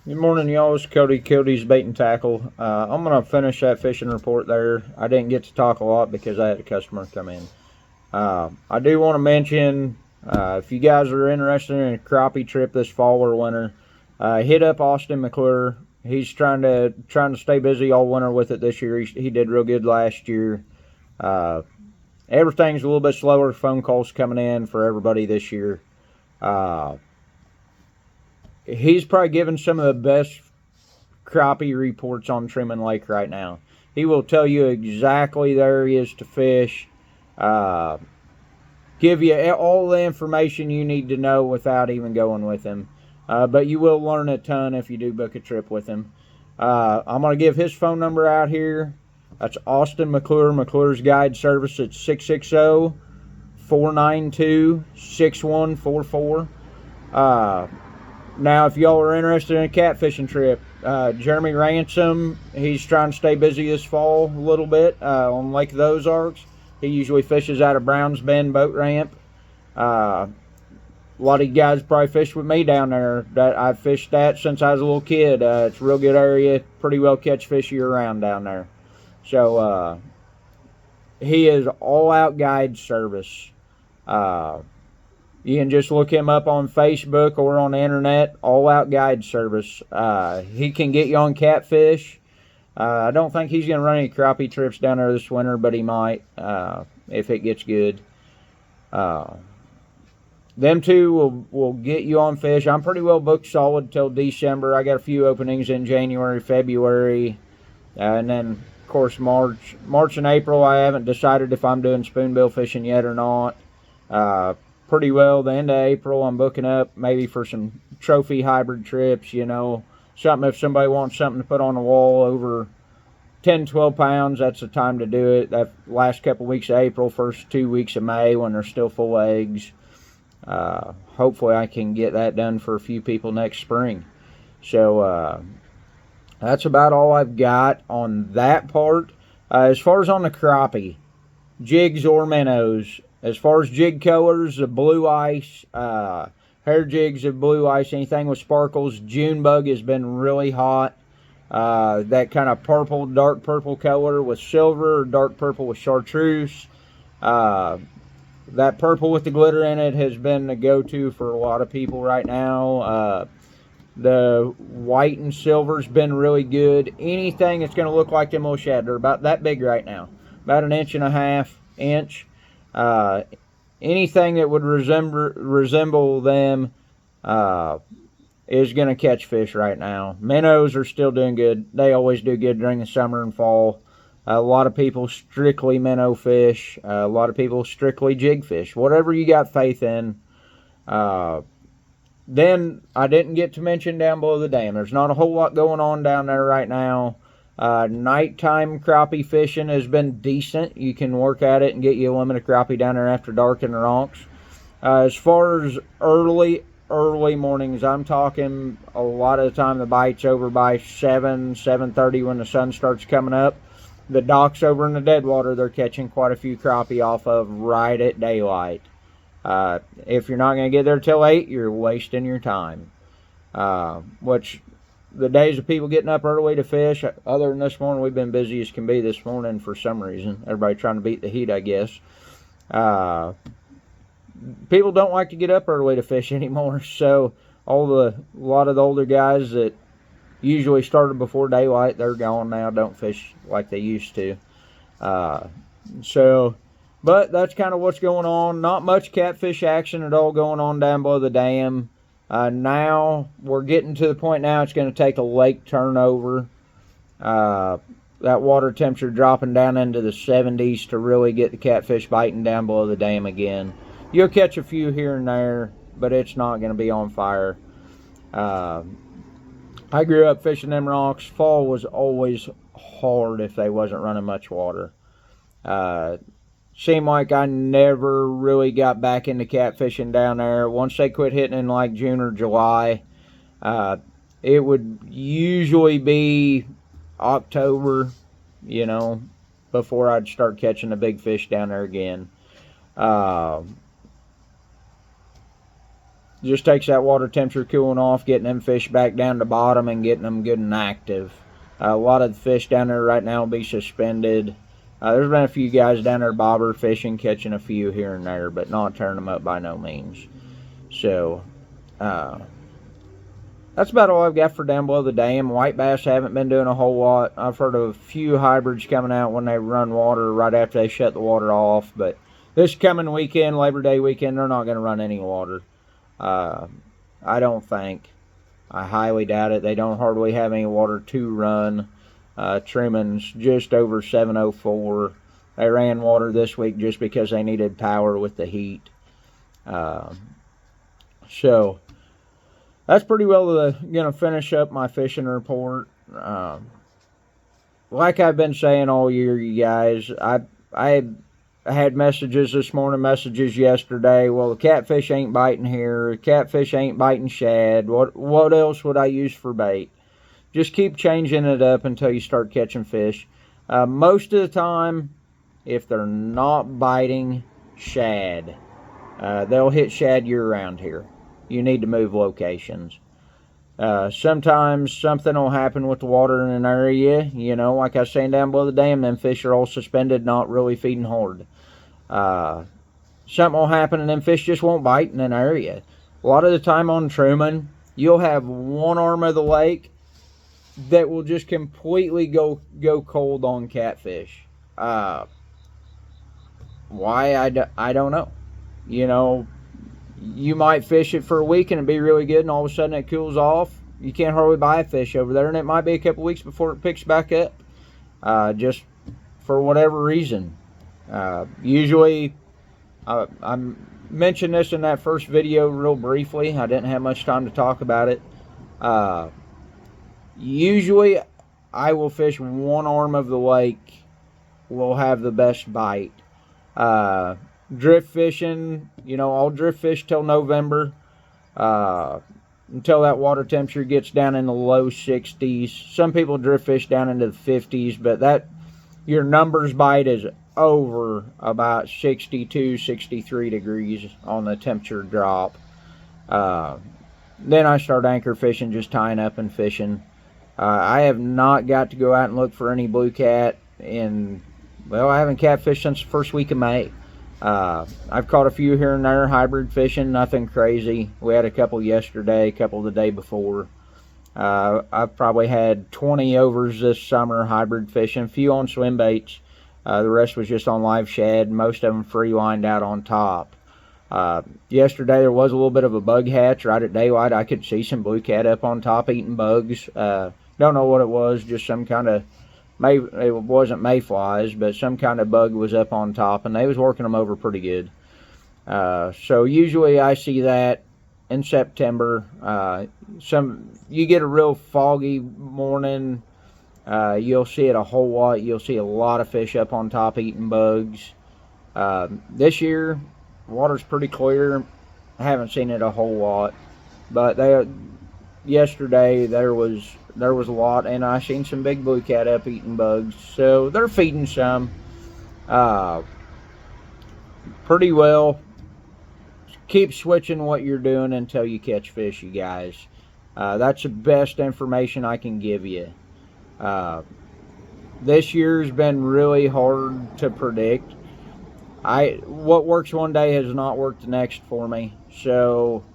Good morning, y'all. It's Cody's Bait and Tackle. I'm going to finish that fishing report there. I didn't get to talk a lot because I had a customer come in. I do want to mention, if you guys are interested in a crappie trip this fall or winter, hit up Austin McClure. He's trying to stay busy all winter with it this year. He did real good last year. Uh, Everything's a little bit slower. Phone calls coming in for everybody this year. Uh, he's probably given some of the best crappie reports on Truman Lake right now. He will tell you exactly the areas to fish, uh, give you all the information you need to know without even going with him. But you will learn a ton if you do book a trip with him. I'm going to give his phone number out here. That's Austin McClure, McClure's Guide Service. It's 660 492 6144. Now, if y'all are interested in a catfishing trip, Jeremy Ransom, he's trying to stay busy this fall a little bit on Lake of the Ozarks. He usually fishes out of Browns Bend Boat Ramp. A lot of you guys probably fished with me down there. I've fished that since I was a little kid. It's a real good area. Pretty well catch fish year round down there. So he is all-out guide service. You can just look him up on Facebook or on the internet. All Out Guide Service. He can get you on catfish. I don't think he's going to run any crappie trips down there this winter, but he might if it gets good. Them two will get you on fish. I'm pretty well booked solid till December. I got a few openings in January, February, and then of course March and April. I haven't decided if I'm doing spoonbill fishing yet or not. Pretty well the end of April I'm booking up maybe for some trophy hybrid trips, something if somebody wants something to put on the wall over 10-12 pounds, that's the time to do it. That last couple weeks of April, first 2 weeks of May when they're still full of eggs. Hopefully I can get that done for a few people next spring. So that's about all I've got on that part. As far as on the crappie, jigs or minnows, as far as jig colors, the blue ice, hair jigs of blue ice, anything with sparkles, June bug has been really hot. That kind of purple, dark purple color with silver, or dark purple with chartreuse. That purple with the glitter in it has been the go-to for a lot of people right now. The white and silver's been really good. Anything that's going to look like them little shad, they're about that big right now. About an inch and a half, inch. Anything that would resemble them is going to catch fish right now. Minnows are still doing good. They always do good during the summer and fall. A lot of people strictly minnow fish. A lot of people strictly jig fish. Whatever you got faith in. Then I didn't get to mention down below the dam. There's not a whole lot going on down there right now. Nighttime crappie fishing has been decent. You can work at it and get you a limit of crappie down there after dark in the rocks. As far as early mornings, I'm talking a lot of the time the bite's over by 7:30 when the sun starts coming up. The docks over in the deadwater, they're catching quite a few crappie off of right at daylight. If you're not going to get there till 8, you're wasting your time. Which the days of people getting up early to fish, other than this morning, we've been busy as can be this morning for some reason. Everybody trying to beat the heat, I guess. People don't like to get up early to fish anymore, so a lot of the older guys that usually started before daylight, they're gone now, don't fish like they used to. But that's kind of what's going on. Not much catfish action at all going on down below the dam. Now we're getting to the point now it's going to take a lake turnover. That water temperature dropping down into the 70s to really get the catfish biting down below the dam again. You'll catch a few here and there, but it's not going to be on fire. I grew up fishing them rocks. Fall was always hard if they wasn't running much water. Seemed like I never really got back into catfishing down there. Once they quit hitting in like June or July, it would usually be October, before I'd start catching the big fish down there again. Just takes that water temperature cooling off, getting them fish back down to bottom and getting them good and active. A lot of the fish down there right now will be suspended. There's been a few guys down there bobber fishing, catching a few here and there, but not turning them up by no means. So, that's about all I've got for down below the dam. White bass haven't been doing a whole lot. I've heard of a few hybrids coming out when they run water right after they shut the water off, but this coming weekend, Labor Day weekend, they're not going to run any water. I don't think. I highly doubt it. They don't hardly have any water to run. Truman's just over 704. They ran water this week just because they needed power with the heat. So that's pretty well going to finish up my fishing report. Like I've been saying all year, you guys, I had messages this morning, messages yesterday. Well, the catfish ain't biting here. Catfish ain't biting shad. What else would I use for bait? Just keep changing it up until you start catching fish. Most of the time, if they're not biting shad, they'll hit shad year-round here. You need to move locations. Sometimes something will happen with the water in an area. You know, like I was saying down below the dam, them fish are all suspended, not really feeding hard. Something will happen and them fish just won't bite in an area. A lot of the time on Truman, you'll have one arm of the lake that will just completely go cold on catfish. Why? I don't know. You know, you might fish it for a week and it'd be really good, and all of a sudden it cools off. You can't hardly buy a fish over there, and it might be a couple weeks before it picks back up. Just for whatever reason. Usually, I mentioned this in that first video real briefly. I didn't have much time to talk about it. Usually, I will fish one arm of the lake will have the best bite. Drift fishing, you know, I'll drift fish till November, until that water temperature gets down in the low 60s. Some people drift fish down into the 50s, but that your numbers bite is over about 62, 63 degrees on the temperature drop. Then I start anchor fishing, just tying up and fishing. I have not got to go out and look for any blue cat in, well, I haven't catfished since the first week of May. I've caught a few here and there, hybrid fishing, nothing crazy. We had a couple yesterday, a couple the day before. I've probably had 20 overs this summer hybrid fishing, a few on swim baits. The rest was just on live shad, most of them free lined out on top. Yesterday there was a little bit of a bug hatch right at daylight. I could see some blue cat up on top eating bugs. Don't know what it was, just some kind of, it wasn't mayflies, but some kind of bug was up on top, and they was working them over pretty good. So usually I see that in September. You get a real foggy morning, you'll see it a whole lot. You'll see a lot of fish up on top eating bugs. This year, water's pretty clear. I haven't seen it a whole lot, but yesterday there was a lot, and I seen some big blue cat up eating bugs, so they're feeding some. Pretty well. Keep switching what you're doing until you catch fish, you guys. That's the best information I can give you. This year's been really hard to predict. What works one day has not worked the next for me, so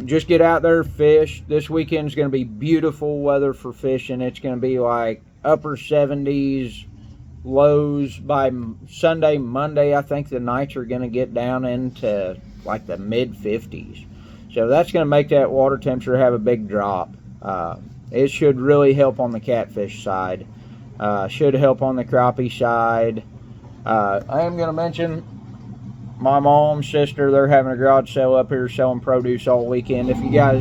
just get out there, fish. This weekend's going to be beautiful weather for fishing. It's going to be like upper 70s, lows by Sunday, Monday. I think the nights are going to get down into like the mid 50s. So that's going to make that water temperature have a big drop. It should really help on the catfish side. Should help on the crappie side. I am going to mention my mom, sister, they're having a garage sale up here selling produce all weekend. If you guys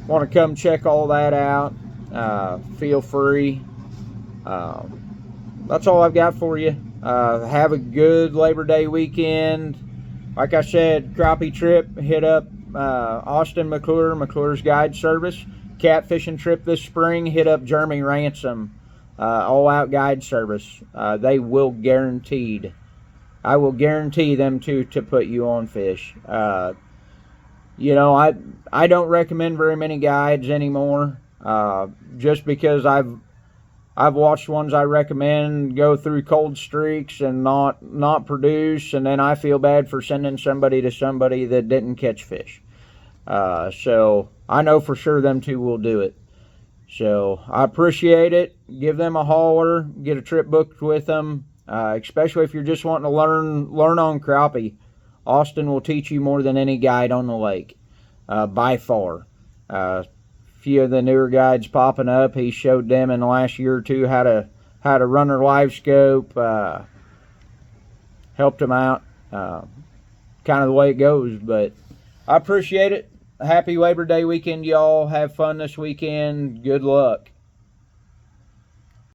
want to come check all that out, feel free. That's all I've got for you. Have a good Labor Day weekend. Like I said, crappie trip, hit up Austin McClure's Guide Service. Catfishing trip this spring, hit up Jeremy Ransom, All Out Guide Service. They will I will guarantee them to put you on fish. You know, I don't recommend very many guides anymore, just because I've watched ones I recommend go through cold streaks and not produce, and then I feel bad for sending somebody to somebody that didn't catch fish. So I know for sure them two will do it. So I appreciate it. Give them a holler. Get a trip booked with them, especially if you're just wanting to learn on crappie. Austin will teach you more than any guide on the lake, by far. Few of the newer guides popping up, he showed them in the last year or two how to run their live scope, helped them out, kind of the way it goes. But I appreciate it. Happy Labor Day weekend, y'all. Have fun this weekend. Good luck.